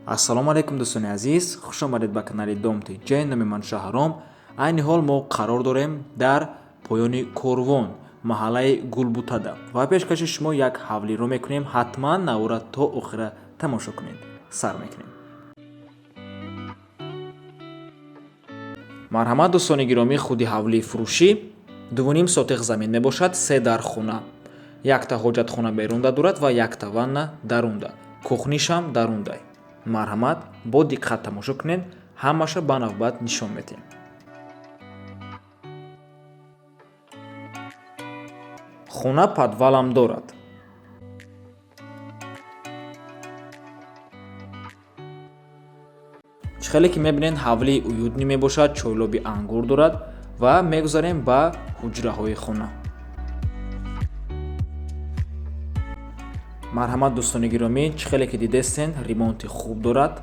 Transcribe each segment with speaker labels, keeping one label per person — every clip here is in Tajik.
Speaker 1: ассалому алайкум дӯстони азиз, хуш омадед ба канали Домти Ҷай. Номи ман Шаҳром. Айни ҳол мо қарор дорем дар Поёни Корвон, маҳаллаи Гулбутада ва пешкаши шумо як ҳавлиро мекунем. ҳатман навора то охира тамошо кунед. Сар мекунем. марҳамат дӯстони гиромӣ, худи ҳавлии фурушӣ 2.5 сотиқ замин мебошад, 3 дар хона, якта ҳоҷатхона берунда дорад ва якта ванна дарунда, кухнишам дарундай. марҳамат, бо диққат тамошо кунед, ҳамаша ба навбат нишон медиҳем. хона подвалам дорад. чихеле ки мебинед ҳавлии уютни мебошад, чойлоби ангур дорад ва мегузарем ба ҳуҷраҳои хона. марҳамат дӯстони гиромӣ, чихеле ки дидестен ремонти хуб дорад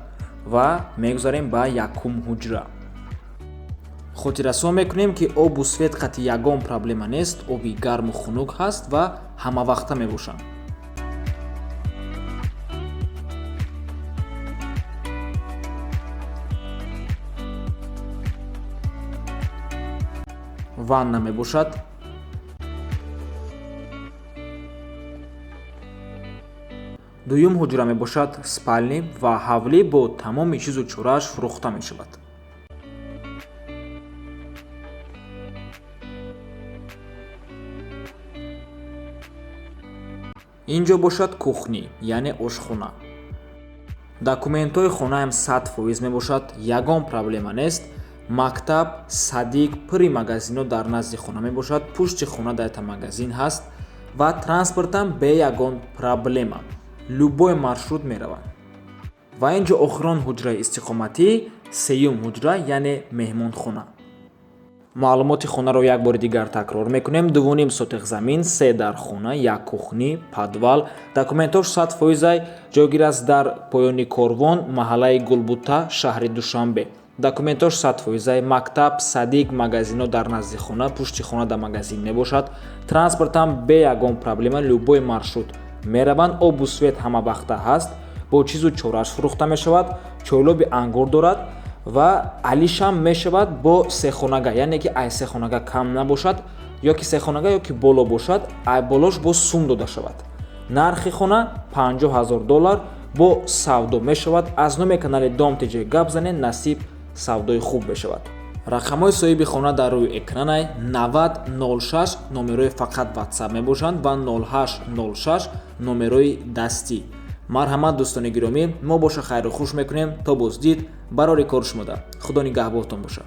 Speaker 1: ва мегузарем ба якум ҳуҷра. хотиррасон мекунем ки обу свет қати ягон проблема нест, оби гарму хунук ҳаст ва ҳамавақта мебошанд. ванна мебошад. дуюм ҳуҷра мебошад спални ва ҳавлӣ бо тамоми чизу чорааш фурӯхта мешавад. инҷо бошад кухни, яъне ошхона. документҳои хонаам 100% мебошад, ягон проблема нест. мактаб, садик, пури магазино дар назди хона мебошад, пушти хона дар магазин ҳаст ва транспортам бе ягон проблема. любой маршрут меравад. ва инҷо охирон ҳуҷраи истиқоматӣ, сеюм ҳуҷра, яъне меҳмонхона. маълумоти хонаро як бори дигар такрор мекунем. 2.5 сотиқ замин, 3 дар хона, як кухни, подвал. документош 100% ҷойгир аст дар Поёни Корвон, маҳаллаи Гулбута, шаҳри Душанбе. документош 100% мактаб, садик, магазино дар назди хона, пушти хона дар магазин мебошад. транспортам бе ягон проблема, любой маршрут мераванд. обу свет ҳама вақта ҳаст, бо чизу чорааш фурӯхта мешавад, чойлоби ангур дорад ва алишам мешавад бо сехонага, яъне ки ай сехонага кам набошад, ё ки сехонага ё ки боло бошад, ай болош бо сум дода шавад. нархи хона $50,000 бо савдо мешавад. аз номи канали Домти Ҷай гап занед, насиб савдои хуб бешавад. рақамҳои соҳиби хона дар рӯи экранай 9006 номерои фақат WhatsApp мебошанд ва 0806 номерои дастӣ. марҳамат дӯстони гиромӣ, мо боша хайру хуш мекунем. то боздид, барори кор шумода. худо нигаҳботон боша.